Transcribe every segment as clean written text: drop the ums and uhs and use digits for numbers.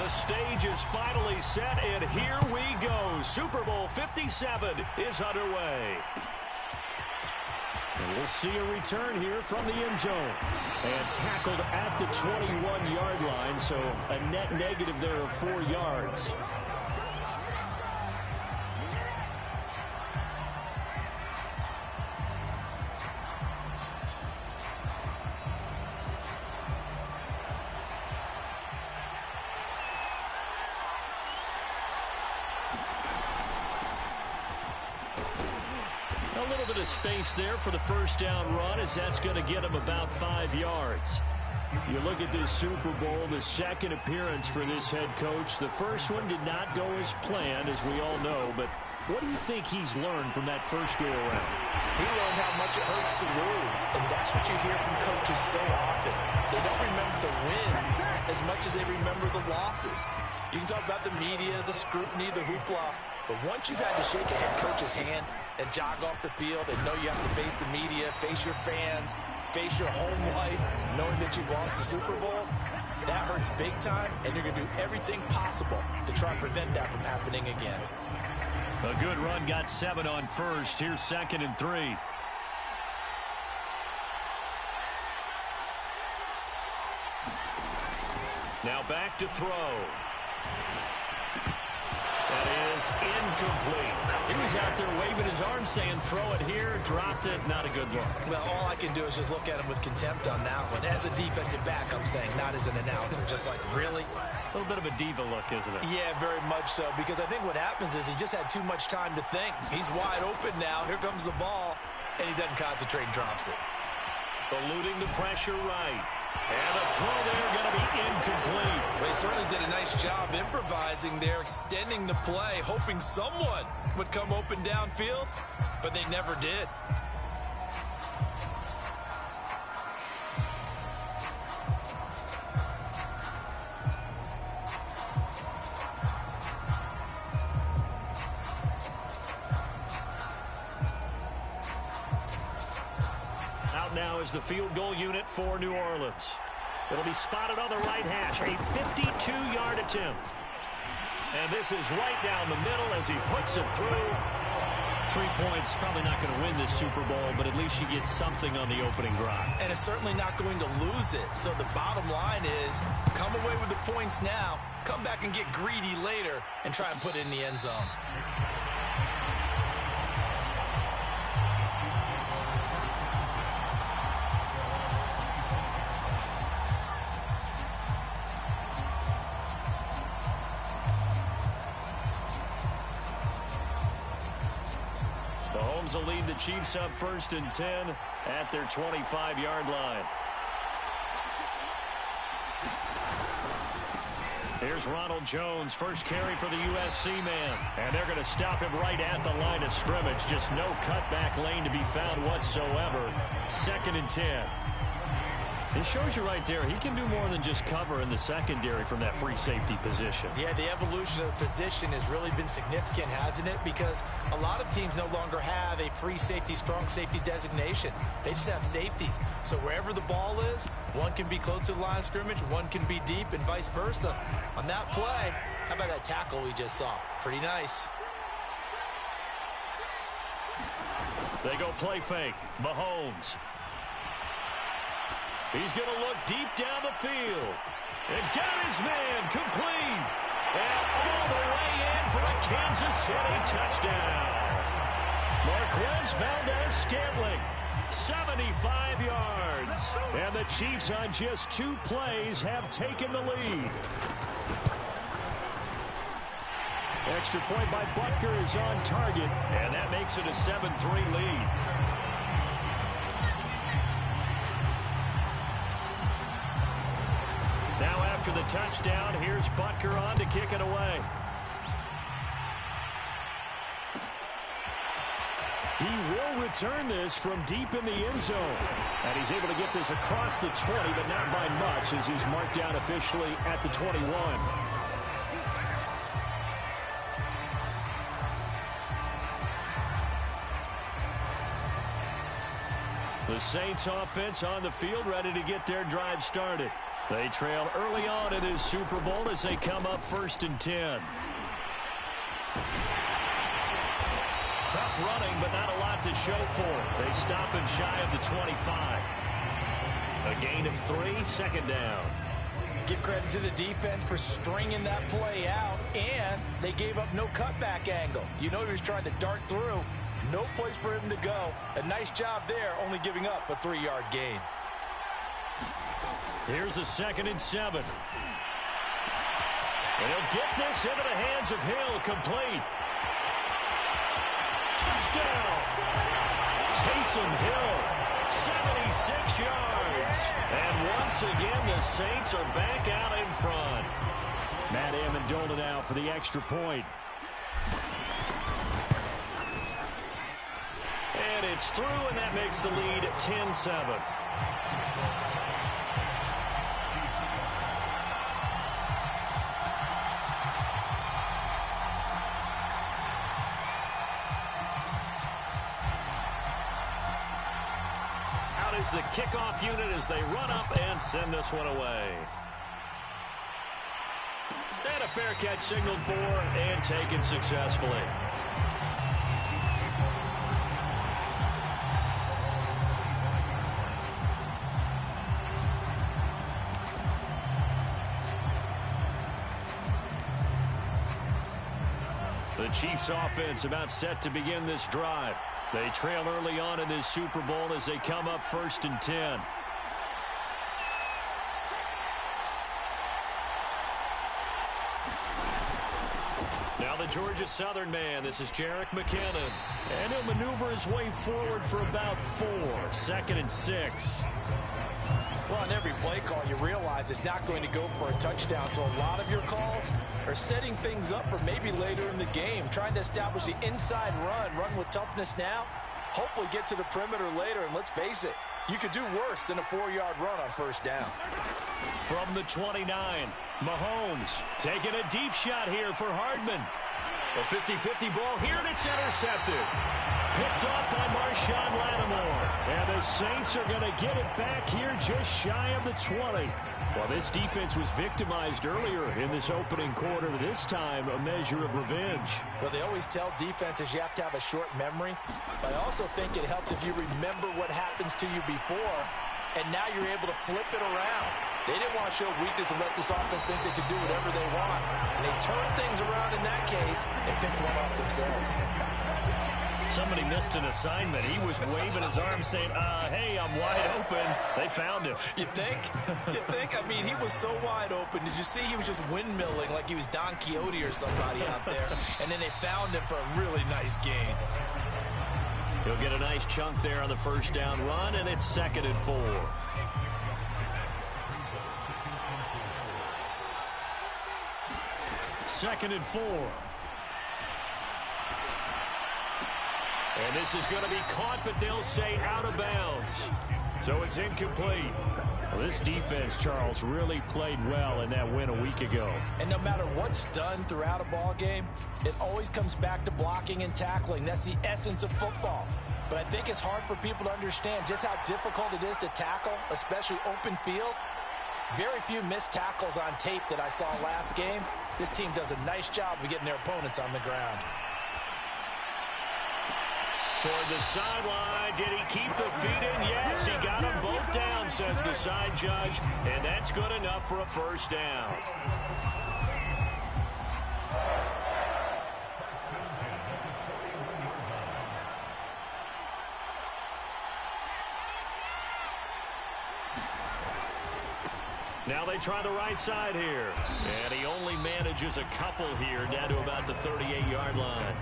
The stage is finally set, and here we go. Super Bowl 57 is underway. And we'll see a return here from the end zone. And tackled at the 21-yard line, so a net negative there of 4 yards. A little bit of space there for the first down run, as that's going to get him about 5 yards. You look at this Super Bowl, the second appearance for this head coach. The first one did not go as planned, as we all know, but what do you think he's learned from that first go-around? He learned how much it hurts to lose, and that's what you hear from coaches so often. They don't remember the wins as much as they remember the losses. You can talk about the media, the scrutiny, the hoopla, but once you've had to shake a head coach's hand and jog off the field and know you have to face the media, face your fans, face your home life, knowing that you've lost the Super Bowl, that hurts big time, and you're going to do everything possible to try and prevent that from happening again. A good run, got 7 on first. Here's 2nd and 3. Now back to throw. That is incomplete. He was out there waving his arms saying throw it here, dropped it, not a good look. Well, all I can do is just look at him with contempt on that one. As a defensive back, I'm saying, not as an announcer. Just like, really? A little bit of a diva look, isn't it? Yeah, very much so, because I think what happens is he just had too much time to think. He's wide open now. Here comes the ball, and he doesn't concentrate and drops it. Eluding the pressure right. And the throw there going to be incomplete. Well, he certainly did a nice job improvising there, extending the play, hoping someone would come open downfield, but they never did. Now is the field goal unit for New Orleans. It'll be spotted on the right hash. A 52-yard attempt. And this is right down the middle as he puts it through. 3 points, probably not going to win this Super Bowl, but at least you get something on the opening drive. And it's certainly not going to lose it. So the bottom line is, come away with the points now, come back and get greedy later, and try and put it in the end zone. Mahomes will lead the Chiefs up 1st and 10 at their 25-yard line. Here's Ronald Jones, first carry for the USC man. And they're going to stop him right at the line of scrimmage. Just no cutback lane to be found whatsoever. 2nd and 10. It shows you right there, he can do more than just cover in the secondary from that free safety position. Yeah, the evolution of the position has really been significant, hasn't it? Because a lot of teams no longer have a free safety, strong safety designation. They just have safeties. So wherever the ball is, one can be close to the line of scrimmage, one can be deep, and vice versa. On that play, how about that tackle we just saw? Pretty nice. They go play fake. Mahomes. He's going to look deep down the field. And got his man complete. And all the way in for a Kansas City touchdown. Marquez Valdez-Scantling, 75 yards. And the Chiefs on just 2 plays have taken the lead. Extra point by Butker is on target. And that makes it a 7-3 lead. Now after the touchdown, here's Butker on to kick it away. He will return this from deep in the end zone. And he's able to get this across the 20, but not by much, as he's marked down officially at the 21. The Saints offense on the field, ready to get their drive started. They trail early on in this Super Bowl as they come up 1st and 10. Tough running, but not a lot to show for it. They stop it shy of the 25. A gain of 3, 2nd down. Give credit to the defense for stringing that play out, and they gave up no cutback angle. You know he was trying to dart through. No place for him to go. A nice job there, only giving up a 3-yard gain. Here's a 2nd and 7. And he'll get this into the hands of Hill, complete. Touchdown! Taysom Hill, 76 yards. And once again, the Saints are back out in front. Matt Amendola now for the extra point. And it's through, and that makes the lead 10-7. Is the kickoff unit as they run up and send this one away. And a fair catch signaled for and taken successfully. The Chiefs offense about set to begin this drive. They trail early on in this Super Bowl as they come up 1st and 10. Now the Georgia Southern man. This is Jerick McKinnon. And he'll maneuver his way forward for about 4. 2nd and 6. Well, on every play call, you realize it's not going to go for a touchdown. So a lot of your calls are setting things up for maybe later in the game, trying to establish the inside run with toughness now, hopefully get to the perimeter later. And let's face it, you could do worse than a 4-yard run on 1st down. From the 29, Mahomes taking a deep shot here for Hardman. A 50-50 ball here, and it's intercepted. Picked off by Marshawn Lattimore. And the Saints are going to get it back here just shy of the 20. Well, this defense was victimized earlier in this opening quarter. This time, a measure of revenge. Well, they always tell defenses you have to have a short memory. But I also think it helps if you remember what happens to you before, and now you're able to flip it around. They didn't want to show weakness and let this offense think they could do whatever they want. And they turned things around in that case and picked one off themselves. Somebody missed an assignment. He was waving his arm saying, hey, I'm wide open. They found him. You think? You think? I mean, he was so wide open. Did you see he was just windmilling like he was Don Quixote or somebody out there? And then they found him for a really nice gain. He'll get a nice chunk there on the 1st down run, and it's 2nd and 4. Second and 4. And this is going to be caught, but they'll say out of bounds. So it's incomplete. Well, this defense, Charles, really played well in that win a week ago. And no matter what's done throughout a ball game, it always comes back to blocking and tackling. That's the essence of football. But I think it's hard for people to understand just how difficult it is to tackle, especially open field. Very few missed tackles on tape that I saw last game. This team does a nice job of getting their opponents on the ground. Toward the sideline. Did he keep the feet in? Yes, he got them both down, says the side judge. And that's good enough for a 1st down. Now they try the right side here. And he only manages a couple here down to about the 38-yard line.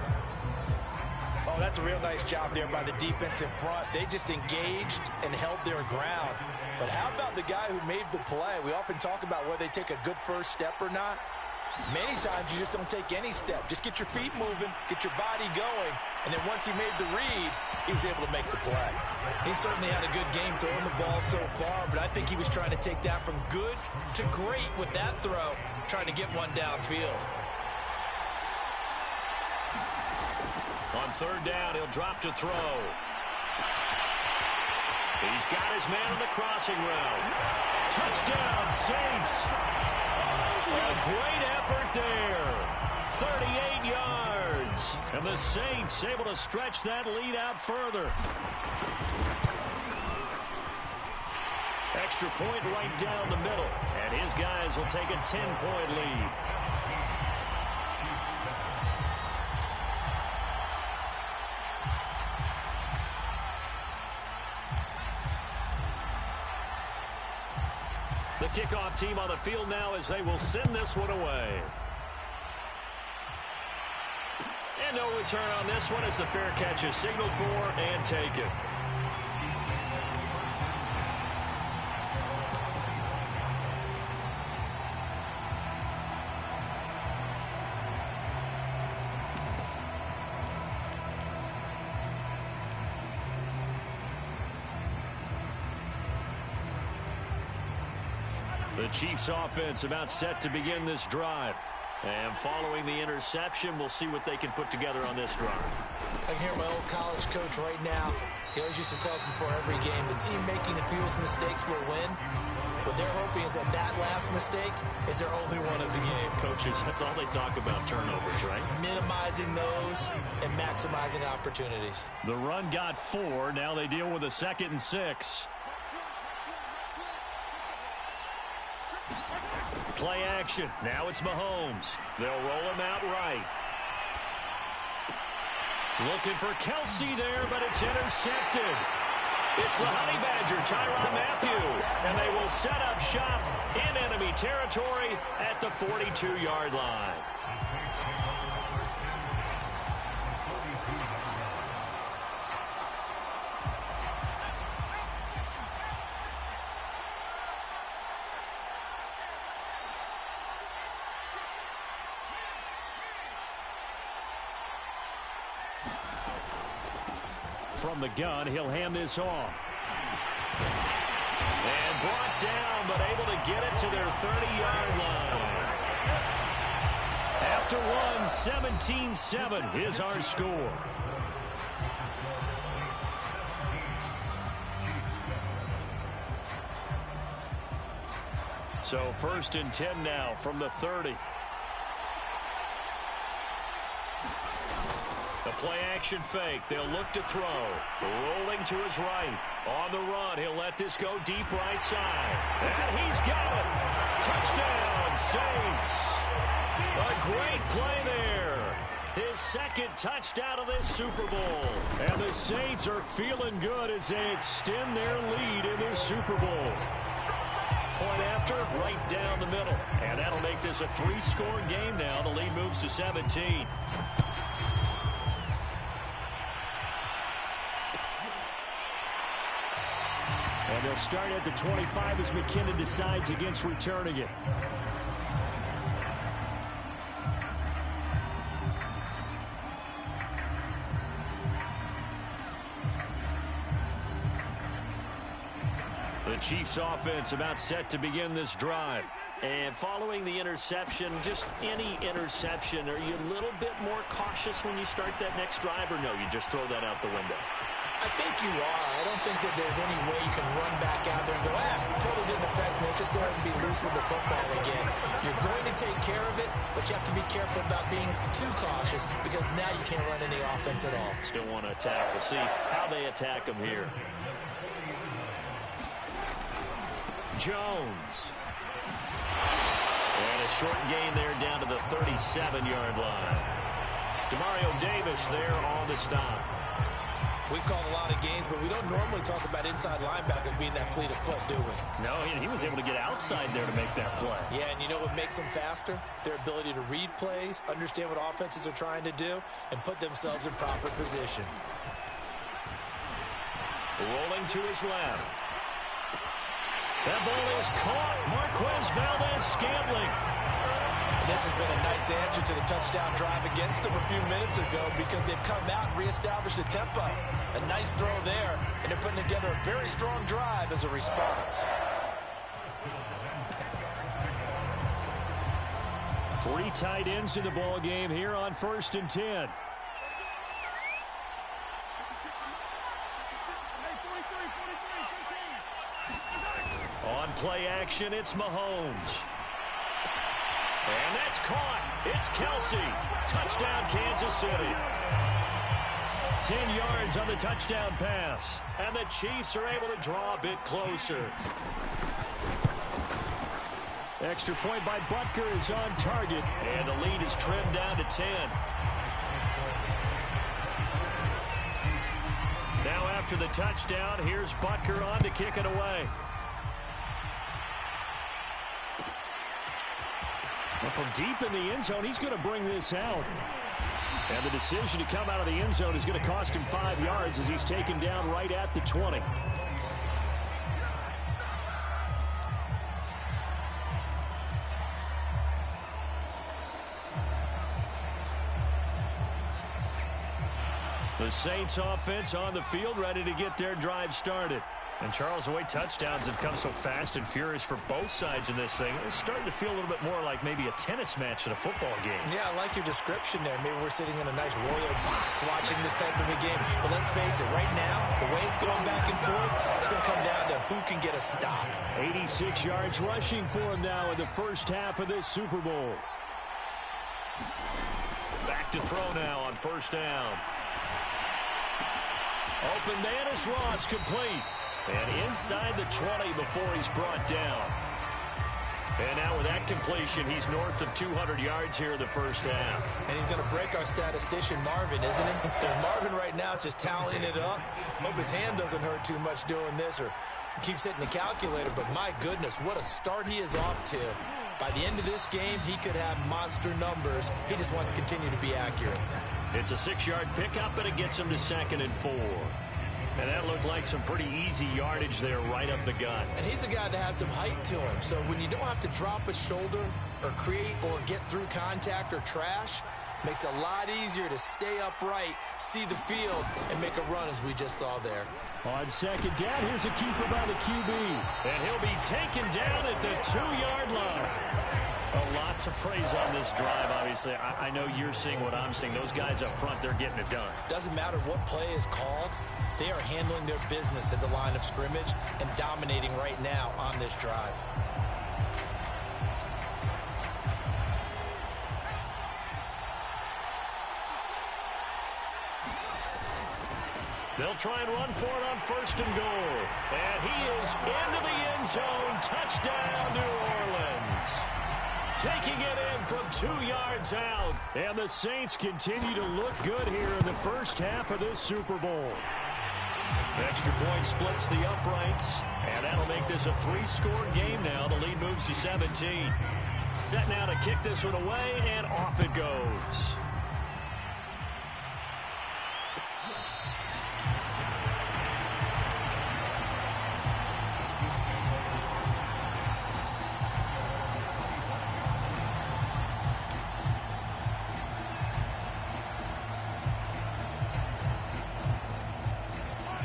Oh, that's a real nice job there by the defense in front. They just engaged and held their ground. But how about the guy who made the play? We often talk about whether they take a good first step or not. Many times you just don't take any step. Just get your feet moving, get your body going, and then once he made the read, he was able to make the play. He certainly had a good game throwing the ball so far, but I think he was trying to take that from good to great with that throw, trying to get one downfield. On 3rd down, he'll drop to throw. He's got his man on the crossing route. Touchdown, Saints. A great effort there. 38 yards. And the Saints able to stretch that lead out further. Extra point right down the middle. And his guys will take a 10-point lead. The kickoff team on the field now as they will send this one away. And no return on this one as the fair catch is signaled for and taken. The Chiefs offense about set to begin this drive. And following the interception, we'll see what they can put together on this drive. I can hear my old college coach right now. He always used to tell us before every game, the team making the fewest mistakes will win. What they're hoping is that that last mistake is their only one of the game. Coaches, that's all they talk about, turnovers, right? Minimizing those and maximizing opportunities. The run got 4. Now they deal with a 2nd and 6. Play action. Now it's Mahomes. They'll roll him out right. Looking for Kelsey there, but it's intercepted. It's the Honey Badger, Tyrann Mathieu. And they will set up shop in enemy territory at the 42-yard line. From the gun, he'll hand this off. And brought down, but able to get it to their 30-yard line. After one, 17-7 is our score. So 1st and 10 now from the 30. The play-action fake. They'll look to throw. Rolling to his right. On the run, he'll let this go deep right side. And he's got it. Touchdown, Saints. A great play there. His 2nd touchdown of this Super Bowl. And the Saints are feeling good as they extend their lead in this Super Bowl. Point after, right down the middle. And that'll make this a 3-score game now. The lead moves to 17. And they'll start at the 25 as McKinnon decides against returning it. The Chiefs offense about set to begin this drive. And following the interception, just any interception, are you a little bit more cautious when you start that next drive, or no, you just throw that out the window? I think you are. I don't think that there's any way you can run back out there and go, totally didn't affect me. Let's just go ahead and be loose with the football again. You're going to take care of it, but you have to be careful about being too cautious because now you can't run any offense at all. Still want to attack. We'll see how they attack them here. Jones. And a short gain there down to the 37-yard line. Demario Davis there on the stop. We've called a lot of games, but we don't normally talk about inside linebackers being that fleet of foot, do we? No, he was able to get outside there to make that play. Yeah, and you know what makes them faster? Their ability to read plays, understand what offenses are trying to do, and put themselves in proper position. Rolling to his left. That ball is caught. Marquez Valdes-Scantling. This has been a nice answer to the touchdown drive against them a few minutes ago because they've come out and reestablished the tempo. A nice throw there, and they're putting together a very strong drive as a response. 3 tight ends in the ball game here on 1st and 10. play action. It's Mahomes. And that's caught. It's Kelsey. Touchdown, Kansas City. 10 yards on the touchdown pass. And the Chiefs are able to draw a bit closer. Extra point by Butker is on target. And the lead is trimmed down to 10. Now after the touchdown, here's Butker on to kick it away. Well, from deep in the end zone, he's going to bring this out. And the decision to come out of the end zone is going to cost him 5 yards as he's taken down right at the 20. The Saints offense on the field, ready to get their drive started. And Charles, the way touchdowns have come so fast and furious for both sides in this thing, it's starting to feel a little bit more like maybe a tennis match than a football game. Yeah, I like your description there. Maybe we're sitting in a nice royal box watching this type of a game. But let's face it, right now, the way it's going back and forth, it's going to come down to who can get a stop. 86 yards rushing for him now in the first half of this Super Bowl. Back to throw now on first down. Open man is Ross, complete. And inside the 20 before he's brought down. And now with that completion, he's north of 200 yards here in the first half. And he's going to break our statistician Marvin, isn't he? Marvin right now is just tallying it up. Hope his hand doesn't hurt too much doing this or keeps hitting the calculator. But my goodness, what a start he is off to. By the end of this game, he could have monster numbers. He just wants to continue to be accurate. It's a 6-yard pickup, and it gets him to 2nd and 4. And that looked like some pretty easy yardage there right up the gut. And he's a guy that has some height to him. So when you don't have to drop a shoulder or create or get through contact or trash, makes it a lot easier to stay upright, see the field, and make a run as we just saw there. On second down, here's a keeper by the QB. And he'll be taken down at the 2-yard line. A lot to praise on this drive, obviously. I know you're seeing what I'm seeing. Those guys up front, they're getting it done. Doesn't matter what play is called. They are handling their business at the line of scrimmage and dominating right now on this drive. They'll try and run for it on 1st and goal. And he is into the end zone. Touchdown, New Orleans. Taking it in from 2 yards out. And the Saints continue to look good here in the first half of this Super Bowl. Extra point splits the uprights. And that'll make this a 3-score game now. The lead moves to 17. Set now to kick this one away, and off it goes.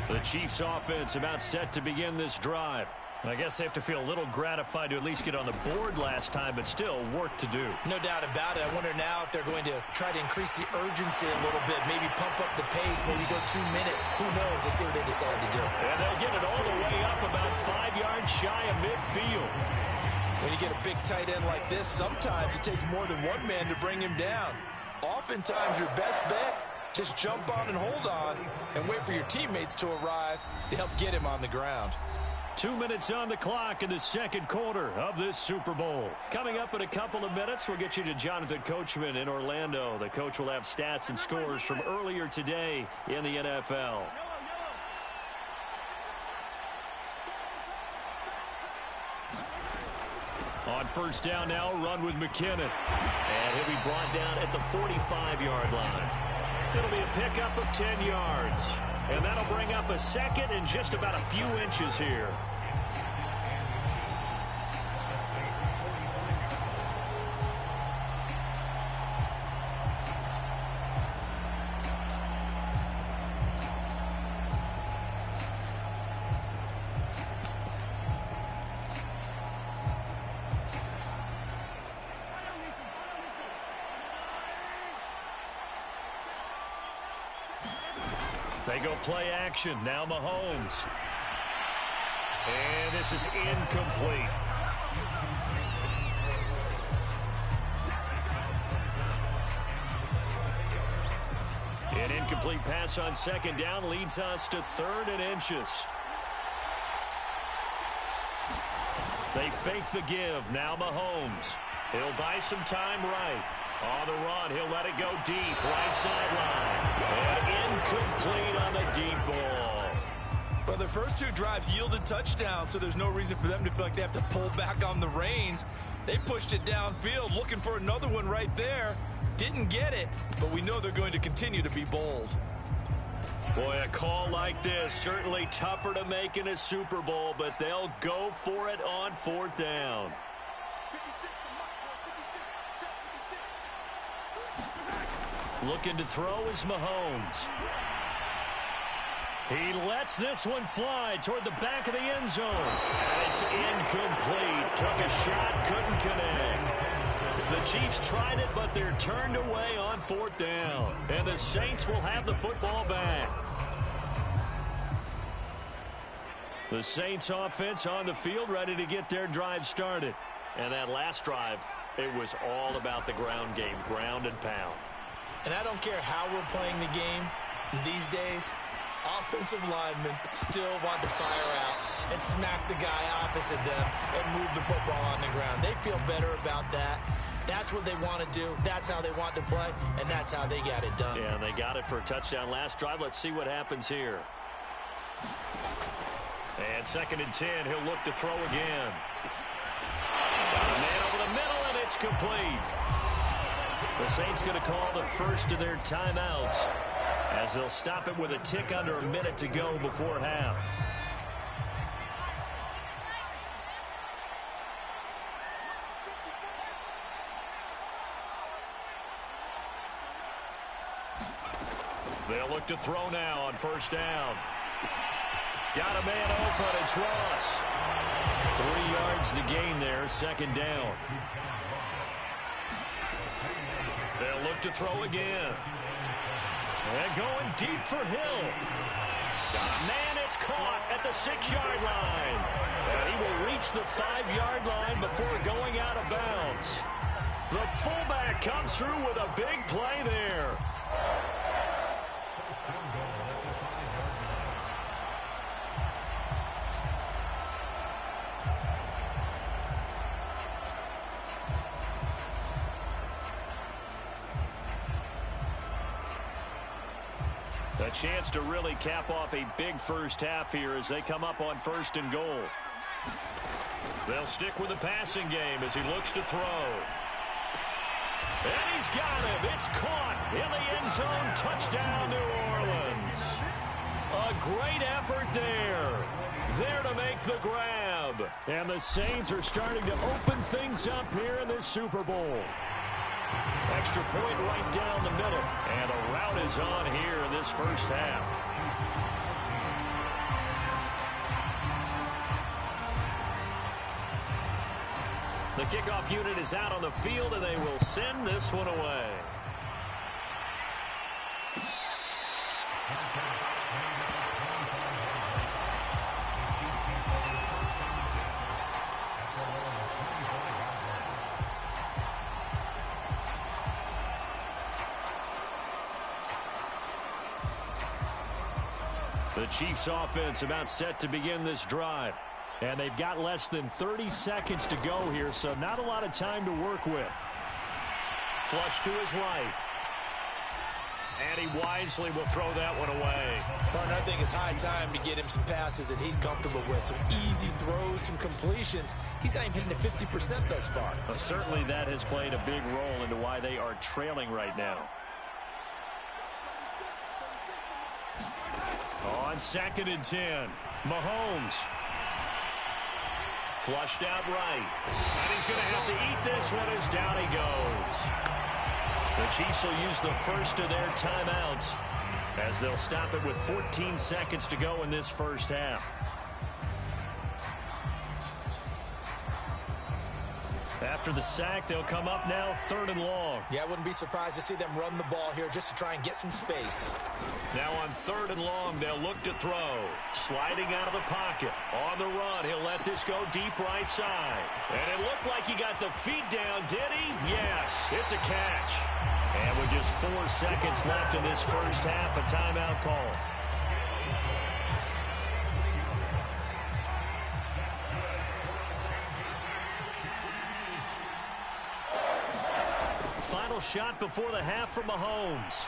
The Chiefs offense about set to begin this drive. I guess they have to feel a little gratified to at least get on the board last time, but still work to do. No doubt about it. I wonder now if they're going to try to increase the urgency a little bit, maybe pump up the pace, maybe go 2 minutes. Who knows? Let's see what they decide to do. And they'll get it all the way up about 5 yards shy of midfield. When you get a big tight end like this, sometimes it takes more than one man to bring him down. Oftentimes your best bet, just jump on and hold on and wait for your teammates to arrive to help get him on the ground. 2 minutes on the clock in the second quarter of this Super Bowl. Coming up in a couple of minutes, we'll get you to Jonathan Coachman in Orlando. The coach will have stats and scores from earlier today in the NFL. On first down now, run with McKinnon. And he'll be brought down at the 45-yard line. It'll be a pickup of 10 yards. And that'll bring up a 2nd and just about a few inches here. They go play action. Now Mahomes. And this is incomplete. An incomplete pass on second down leads us to 3rd and inches. They fake the give. Now Mahomes. He'll buy some time right. On the run, he'll let it go deep. Right sideline. And incomplete on the deep ball. But their first 2 drives yielded touchdowns, so there's no reason for them to feel like they have to pull back on the reins. They pushed it downfield, looking for another one right there. Didn't get it, but we know they're going to continue to be bold. Boy, a call like this, certainly tougher to make in a Super Bowl, but they'll go for it on 4th down. Looking to throw is Mahomes. He lets this one fly toward the back of the end zone. And it's incomplete. Took a shot, couldn't connect. The Chiefs tried it, but they're turned away on 4th down. And the Saints will have the football back. The Saints offense on the field, ready to get their drive started. And that last drive, it was all about the ground game, ground and pound. And I don't care how we're playing the game these days, offensive linemen still want to fire out and smack the guy opposite them and move the football on the ground. They feel better about that. That's what they want to do. That's how they want to play, and that's how they got it done. Yeah, and they got it for a touchdown last drive. Let's see what happens here. And 2nd and 10, he'll look to throw again. Got a man over the middle, and it's complete. The Saints going to call the first of their timeouts as they'll stop it with a tick under a minute to go before half. They'll look to throw now on 1st down. Got a man open. It's Ross. 3 yards the gain there, 2nd down. They'll look to throw again. And going deep for Hill. Got a man, it's caught at the 6-yard line. And he will reach the 5-yard line before going out of bounds. The fullback comes through with a big play there. A chance to really cap off a big first half here as they come up on 1st and goal. They'll stick with the passing game as he looks to throw. And he's got him. It's caught in the end zone. Touchdown, New Orleans. A great effort there. There to make the grab. And the Saints are starting to open things up here in this Super Bowl. Extra point right down the middle. And the route is on here in this first half. The kickoff unit is out on the field, and they will send this one away. The Chiefs offense about set to begin this drive. And they've got less than 30 seconds to go here, so not a lot of time to work with. Flush to his right. And he wisely will throw that one away. Partner, I think it's high time to get him some passes that he's comfortable with. Some easy throws, some completions. He's not even hitting the 50% thus far. Well, certainly that has played a big role into why they are trailing right now. On 2nd and 10, Mahomes. Flushed out right. And he's going to have to eat this one as down he goes. The Chiefs will use the first of their timeouts as they'll stop it with 14 seconds to go in this first half. after the sack, they'll come up now 3rd and long. Yeah, I wouldn't be surprised to see them run the ball here just to try and get some space. Now on 3rd and long, they'll look to throw. Sliding out of the pocket. On the run, he'll let this go deep right side. And it looked like he got the feet down, did he? Yes, it's a catch. And with just 4 seconds left in this first half, a timeout call. Final shot before the half from Mahomes.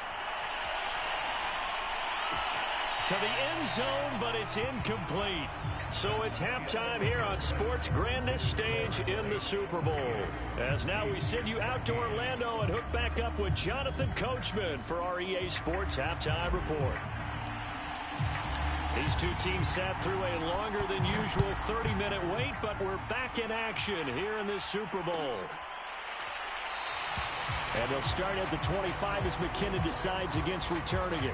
To the end zone, but it's incomplete. So it's halftime here on sports' grandest stage in the Super Bowl. As now we send you out to Orlando and hook back up with Jonathan Coachman for our EA Sports Halftime Report. These two teams sat through a longer than usual 30-minute wait, but we're back in action here in this Super Bowl. And they'll start at the 25 as McKinnon decides against returning it.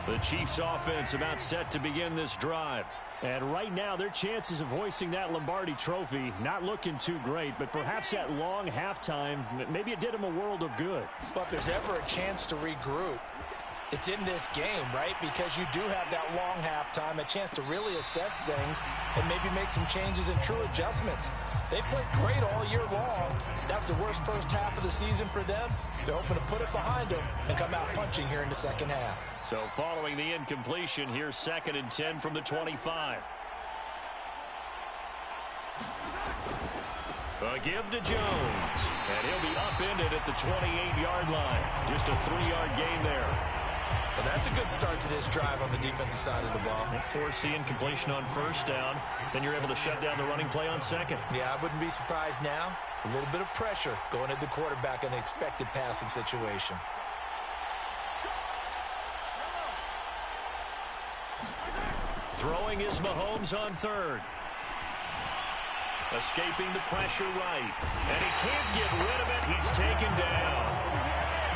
The Chiefs offense about set to begin this drive. And right now, their chances of hoisting that Lombardi trophy not looking too great, but perhaps that long halftime, maybe it did them a world of good. But if there's ever a chance to regroup, it's in this game, right? Because you do have that long halftime, a chance to really assess things and maybe make some changes and true adjustments. They've played great all year long. That was the worst first half of the season for them. They're hoping to put it behind them and come out punching here in the second half. So following the incompletion, here's 2nd and 10 from the 25. A give to Jones. And he'll be upended at the 28-yard line. Just a 3-yard gain there. Well, that's a good start to this drive on the defensive side of the ball. Force the incompletion on 1st down. Then you're able to shut down the running play on 2nd. Yeah, I wouldn't be surprised now. A little bit of pressure going at the quarterback in an expected passing situation. Throwing is Mahomes on 3rd. Escaping the pressure right. And he can't get rid of it. He's taken down.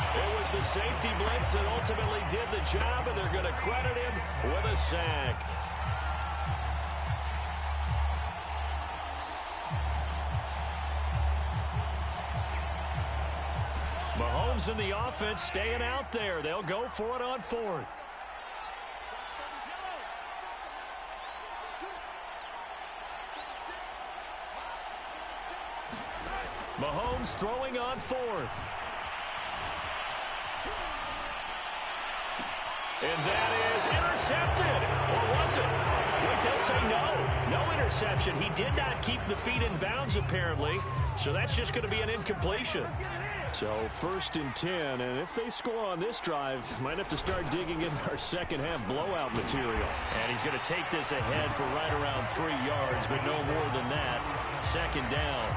It was the safety blitz that ultimately did the job, and they're going to credit him with a sack. Mahomes and the offense staying out there. They'll go for it on 4th. Mahomes throwing on 4th. And that is intercepted. Or was it? Wait, they'll say no. No interception. He did not keep the feet in bounds, apparently. So that's just going to be an incompletion. So 1st and 10. And if they score on this drive, might have to start digging in our second half blowout material. And he's going to take this ahead for right around 3 yards, but no more than that. 2nd down.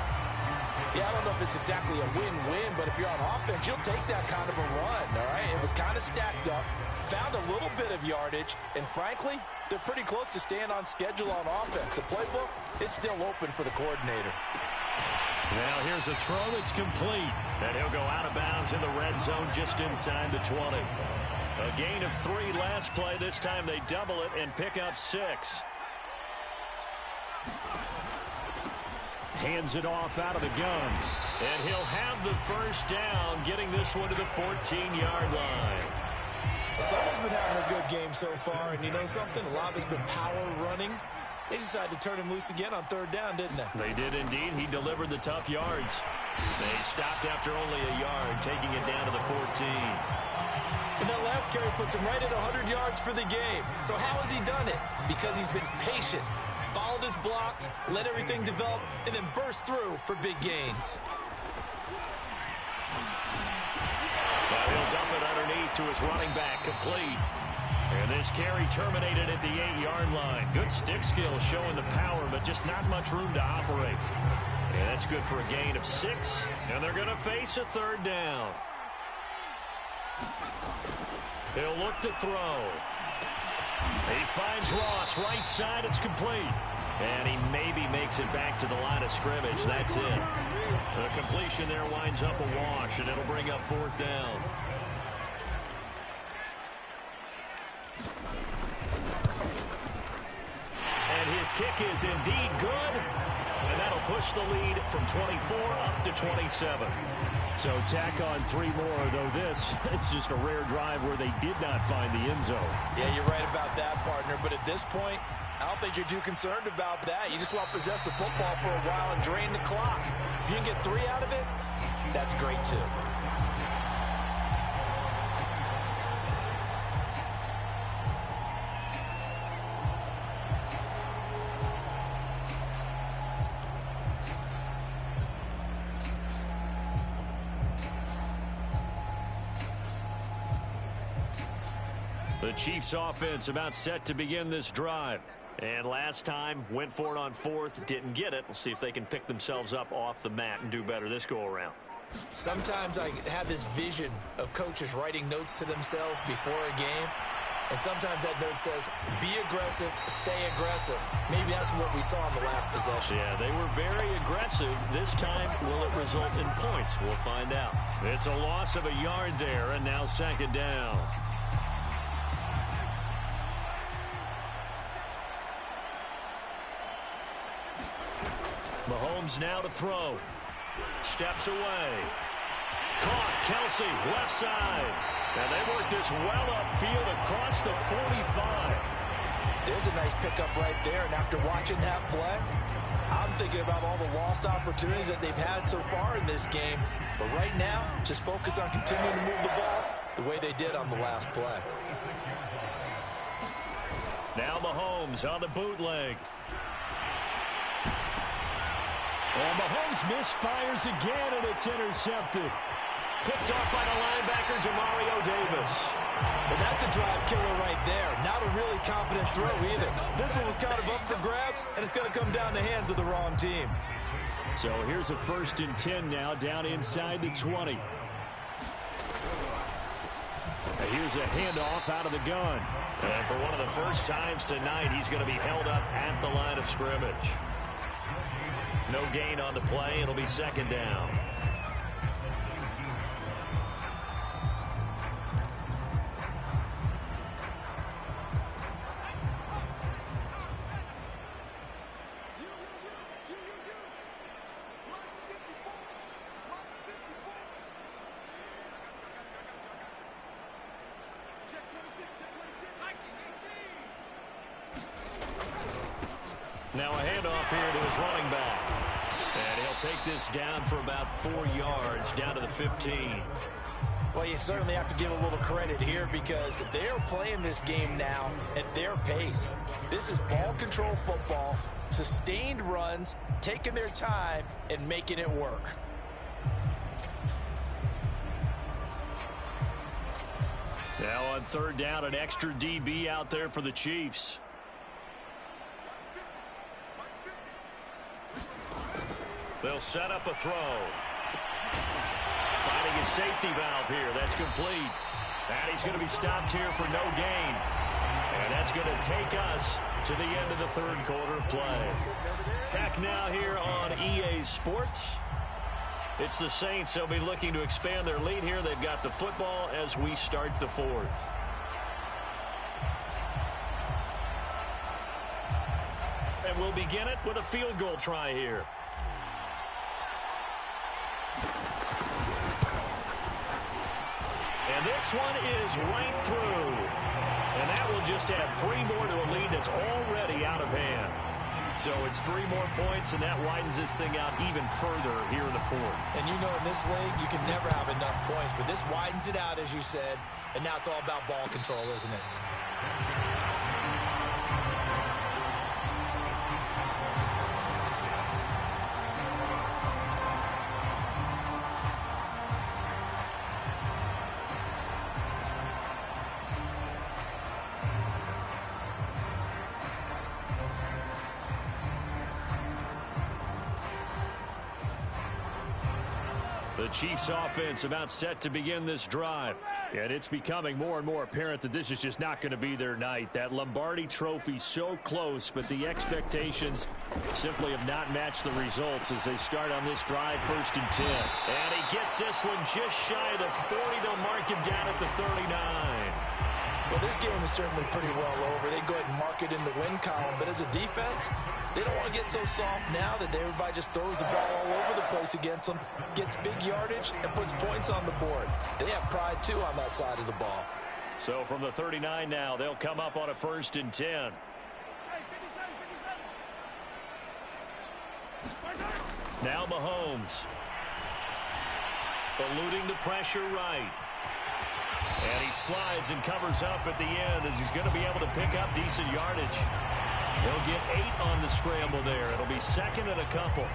Yeah, I don't know if it's exactly a win-win, but if you're on offense, you'll take that kind of a run, all right? It was kind of stacked up, found a little bit of yardage, and frankly, they're pretty close to staying on schedule on offense. The playbook is still open for the coordinator. Now here's a throw that's complete, and he'll go out of bounds in the red zone just inside the 20. A gain of 3 last play. This time they double it and pick up 6. Hands it off out of the gun. And he'll have the 1st down, getting this one to the 14-yard line. Someone's been having a good game so far, and you know something? A lot of it's been power running. They decided to turn him loose again on 3rd down, didn't they? They did indeed. He delivered the tough yards. They stopped after only a yard, taking it down to the 14. And that last carry puts him right at 100 yards for the game. So how has he done it? Because he's been patient. Followed his blocks, let everything develop, and then burst through for big gains. Now he'll dump it underneath to his running back, complete. And this carry terminated at the 8-yard line. Good stick skill showing the power, but just not much room to operate. And that's good for a gain of 6. And they're going to face a 3rd down. He'll look to throw. He finds Ross right side. It's complete. And he maybe makes it back to the line of scrimmage. That's it. The completion there winds up a wash, and it'll bring up fourth down. And his kick is indeed good. And that'll push the lead from 24 up to 27. So tack on 3 more, though this, it's just a rare drive where they did not find the end zone. Yeah, you're right about that, partner. But at this point, I don't think you're too concerned about that. You just want to possess the football for a while and drain the clock. If you can get 3 out of it, that's great too. The Chiefs offense about set to begin this drive. And last time, went for it on 4th, didn't get it. We'll see if they can pick themselves up off the mat and do better this go-around. Sometimes I have this vision of coaches writing notes to themselves before a game. And sometimes that note says, be aggressive, stay aggressive. Maybe that's what we saw in the last possession. Yeah, they were very aggressive. This time, will it result in points? We'll find out. It's a loss of a yard there, and now 2nd down. Mahomes now to throw. Steps away. Caught. Kelsey, left side. And they work this well upfield across the 45. There's a nice pickup right there. And after watching that play, I'm thinking about all the lost opportunities that they've had so far in this game. But right now, just focus on continuing to move the ball the way they did on the last play. Now Mahomes on the bootleg. And Mahomes misfires again, and it's intercepted. Picked off by the linebacker, Demario Davis. Well, that's a drive killer right there. Not a really confident throw either. This one was kind of up for grabs, and it's going to come down the hands of the wrong team. So here's a 1st and 10 now, down inside the 20. And here's a handoff out of the gun. And for one of the first times tonight, he's going to be held up at the line of scrimmage. No gain on the play. It'll be 2nd down. Now a handoff here to his running back. And he'll take this down for about 4 yards, down to the 15. Well, you certainly have to give a little credit here because they are playing this game now at their pace. This is ball control football, sustained runs, taking their time, and making it work. Now on 3rd down, an extra DB out there for the Chiefs. They'll set up a throw. Finding a safety valve here. That's complete. And he's going to be stopped here for no gain. And that's going to take us to the end of the 3rd quarter of play. Back now here on EA Sports. It's the Saints. They'll be looking to expand their lead here. They've got the football as we start the 4th. And we'll begin it with a field goal try here. And this one is right through. And that will just add 3 more to a lead that's already out of hand. So it's 3 more points, and that widens this thing out even further here in the 4th. And you know in this league, you can never have enough points. But this widens it out, as you said. And now it's all about ball control, isn't it? The Chiefs offense about set to begin this drive. And it's becoming more and more apparent that this is just not going to be their night. That Lombardi trophy so close, but the expectations simply have not matched the results as they start on this drive, 1st and 10. And he gets this one just shy of the 40. They'll mark him down at the 39. Well, this game is certainly pretty well over. They go ahead and mark it in the win column. But as a defense, they don't want to get so soft now that everybody just throws the ball all over the place against them, gets big yardage, and puts points on the board. They have pride, too, on that side of the ball. So from the 39 now, they'll come up on a 1st and 10. Now Mahomes. Eluding the pressure right. And he slides and covers up at the end as he's going to be able to pick up decent yardage. He'll get 8 on the scramble there. It'll be 2nd and a couple.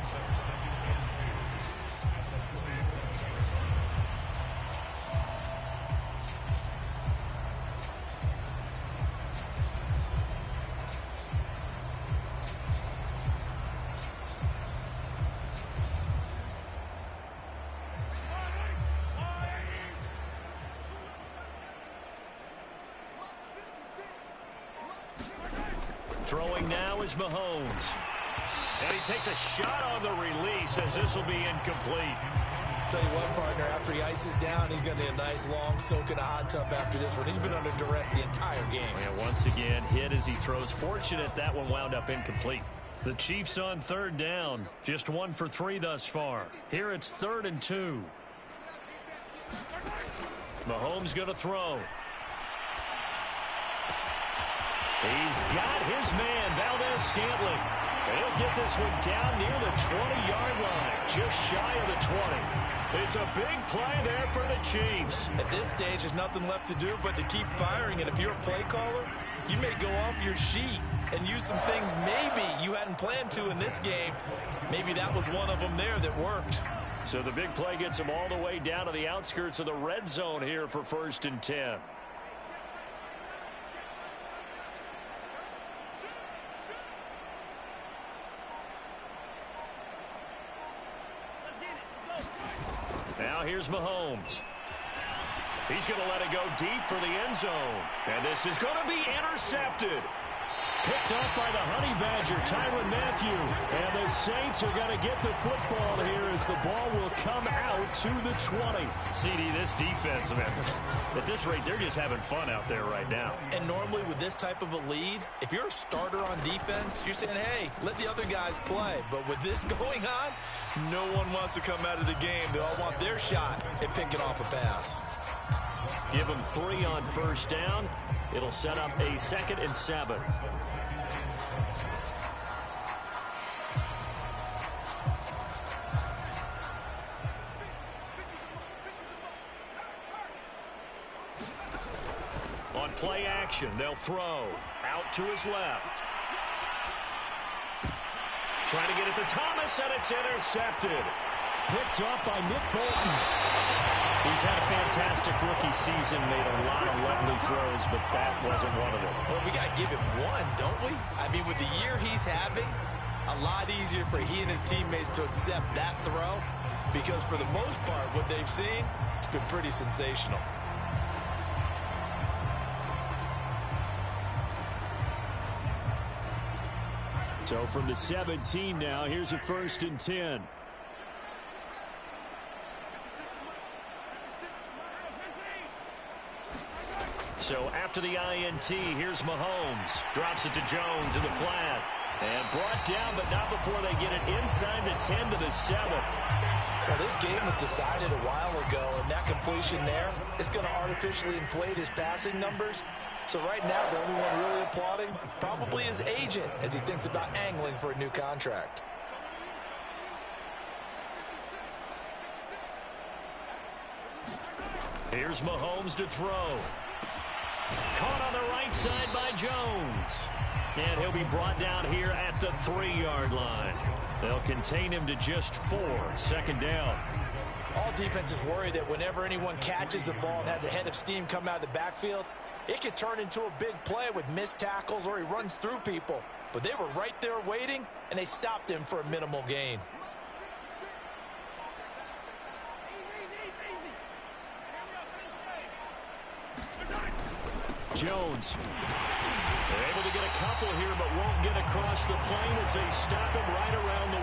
Throwing now is Mahomes. And he takes a shot on the release as this will be incomplete. Tell you what, partner, after he ices down, he's going to need a nice long soak in a hot tub after this one. He's been under duress the entire game. And once again, hit as he throws. Fortunate that one wound up incomplete. The Chiefs on 3rd down. Just 1 for 3 thus far. Here it's 3rd and 2. Mahomes going to throw. He's got his man, Valdez-Scantling. And he'll get this one down near the 20-yard line, just shy of the 20. It's a big play there for the Chiefs. At this stage, there's nothing left to do but to keep firing. And if you're a play caller, you may go off your sheet and use some things maybe you hadn't planned to in this game. Maybe that was one of them there that worked. So the big play gets him all the way down to the outskirts of the red zone here for 1st and 10. Now here's Mahomes. He's going to let it go deep for the end zone. And this is going to be intercepted. Picked up by the Honey Badger, Tyrann Mathieu. And the Saints are going to get the football here as the ball will come out to the 20. CD, this defense, man, at this rate, they're just having fun out there right now. And normally with this type of a lead, if you're a starter on defense, you're saying, hey, let the other guys play. But with this going on, no one wants to come out of the game. They all want their shot at picking off a pass. Give them 3 on 1st down. It'll set up a 2nd and 7. On play action, they'll throw out to his left. Trying to get it to Thomas, and it's intercepted. Picked up by Nick Bolton. He's had a fantastic rookie season, made a lot of lovely throws, but that wasn't one of them. Well, we got to give him one, don't we? I mean, with the year he's having, a lot easier for he and his teammates to accept that throw because for the most part, what they've seen, it's been pretty sensational. So from the 17 now, here's a 1st and 10. So after the INT, here's Mahomes. Drops it to Jones in the flat. And brought down, but not before they get it inside the 10 to the 7. Well, this game was decided a while ago, and that completion there is going to artificially inflate his passing numbers. So right now, the only one really applauding probably his agent as he thinks about angling for a new contract. Here's Mahomes to throw. Caught on the right side by Jones. And he'll be brought down here at the 3-yard line. They'll contain him to just 4. 2nd down. All defenses worry that whenever anyone catches the ball and has a head of steam come out of the backfield, it could turn into a big play with missed tackles or he runs through people. But they were right there waiting, and they stopped him for a minimal gain. Jones. They're able to get a couple here, but won't get across the plane as they stop him right around the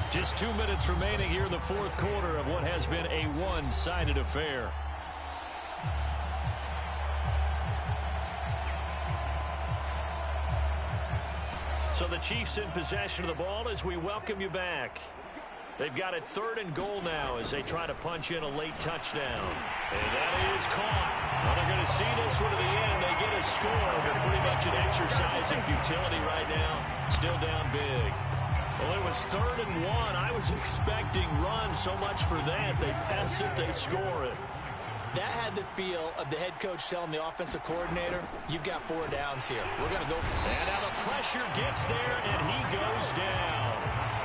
1. Just 2 minutes remaining here in the fourth quarter of what has been a one-sided affair. So the Chiefs in possession of the ball as we welcome you back. They've got it 3rd and goal now as they try to punch in a late touchdown. And that is caught. Well, they're going to see this one to the end. They get a score, but pretty much an exercise in futility right now. Still down big. Well, it was 3rd and 1. I was expecting run so much for that. They pass it, they score it. That had the feel of the head coach telling the offensive coordinator, you've got 4 downs here. We're going to go. And now the pressure gets there, and he goes down.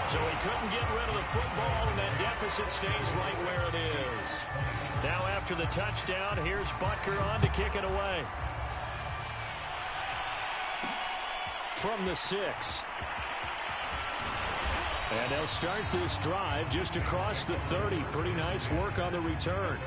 So he couldn't get rid of the football, and that deficit stays right where it is. Now after the touchdown, here's Butker on to kick it away. From the 6. And they'll start this drive just across the 30. Pretty nice work on the return.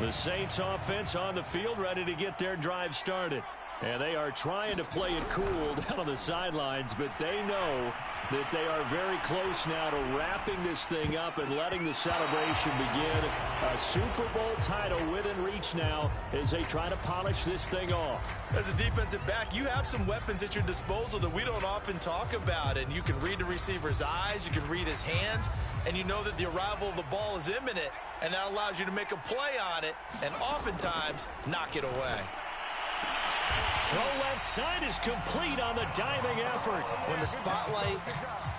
The Saints offense on the field, ready to get their drive started. And they are trying to play it cool down on the sidelines, but they know that they are very close now to wrapping this thing up and letting the celebration begin. A Super Bowl title within reach now as they try to polish this thing off. As a defensive back, you have some weapons at your disposal that we don't often talk about, and you can read the receiver's eyes, you can read his hands, and you know that the arrival of the ball is imminent, and that allows you to make a play on it and oftentimes knock it away. Throw left side is complete on the diving effort. When the spotlight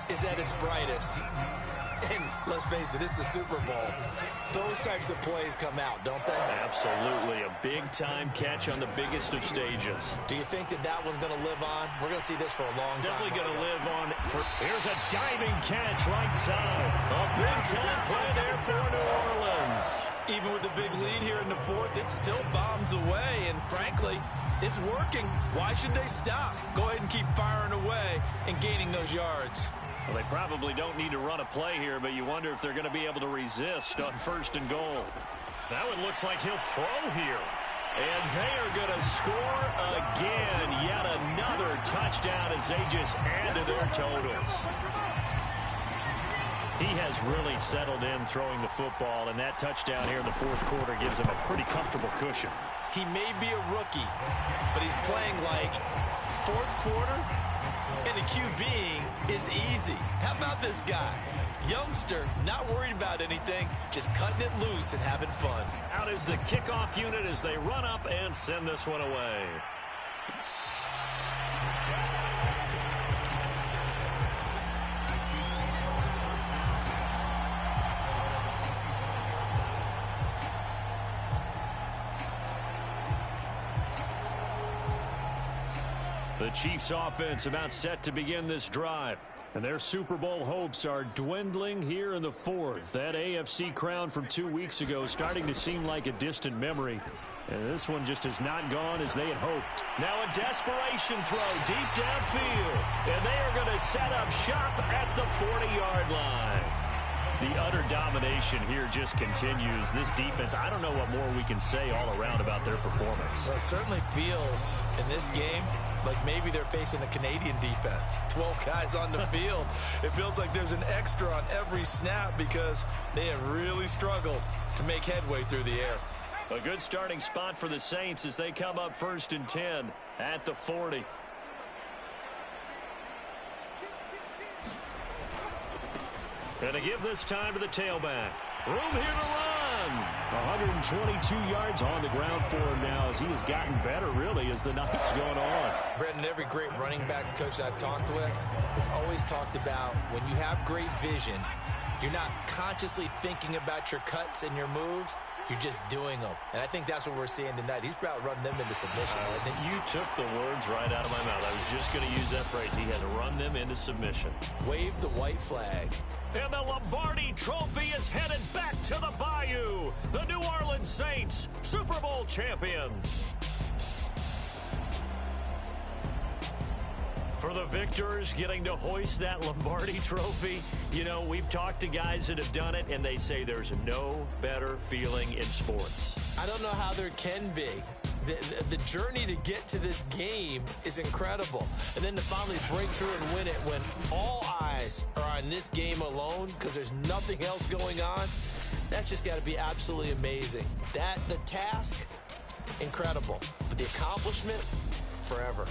is at its brightest, and let's face it, it's the Super Bowl, those types of plays come out, don't they? Absolutely. A big-time catch on the biggest of stages. Do you think that that one's going to live on? We're going to see this for a long time. Definitely going to live on. Here's a diving catch right side. A big-time play there for New Orleans. Even with the big lead here in the fourth, it still bombs away, and frankly, it's working. Why should they stop? Go ahead and keep firing away and gaining those yards. Well, they probably don't need to run a play here, but you wonder if they're going to be able to resist on 1st and goal. That one looks like he'll throw here. And they are going to score again. Yet another touchdown as they just add to their totals. He has really settled in throwing the football, and that touchdown here in the fourth quarter gives him a pretty comfortable cushion. He may be a rookie, but he's playing like fourth quarter, and the QBing is easy. How about this guy? Youngster, not worried about anything, just cutting it loose and having fun. Out is the kickoff unit as they run up and send this one away. The Chiefs offense about set to begin this drive. And their Super Bowl hopes are dwindling here in the fourth. That AFC crown from 2 weeks ago starting to seem like a distant memory. And this one just has not gone as they had hoped. Now a desperation throw deep downfield. And they are going to set up shop at the 40-yard line. The utter domination here just continues. This defense, I don't know what more we can say all around about their performance. Well, it certainly feels in this game like maybe they're facing a Canadian defense. 12 guys on the field. It feels like there's an extra on every snap because they have really struggled to make headway through the air. A good starting spot for the Saints as they come up 1st and 10 at the 40. And to give this time to the tailback. Room here to run. 122 yards on the ground for him now as he has gotten better, really, as the night's going on. Brendan, every great running backs coach I've talked with has always talked about when you have great vision, you're not consciously thinking about your cuts and your moves. You're just doing them. And I think that's what we're seeing tonight. He's about run them into submission, hasn't he? You took the words right out of my mouth. I was just going to use that phrase. He has run them into submission. Wave the white flag. And the Lombardi Trophy is headed back to the Bayou. The New Orleans Saints, Super Bowl champions. For the victors getting to hoist that Lombardi Trophy, you know, we've talked to guys that have done it, and they say there's no better feeling in sports. I don't know how there can be. The journey to get to this game is incredible. And then to finally break through and win it when all eyes are on this game alone because there's nothing else going on, that's just got to be absolutely amazing. The task, incredible. But the accomplishment, forever.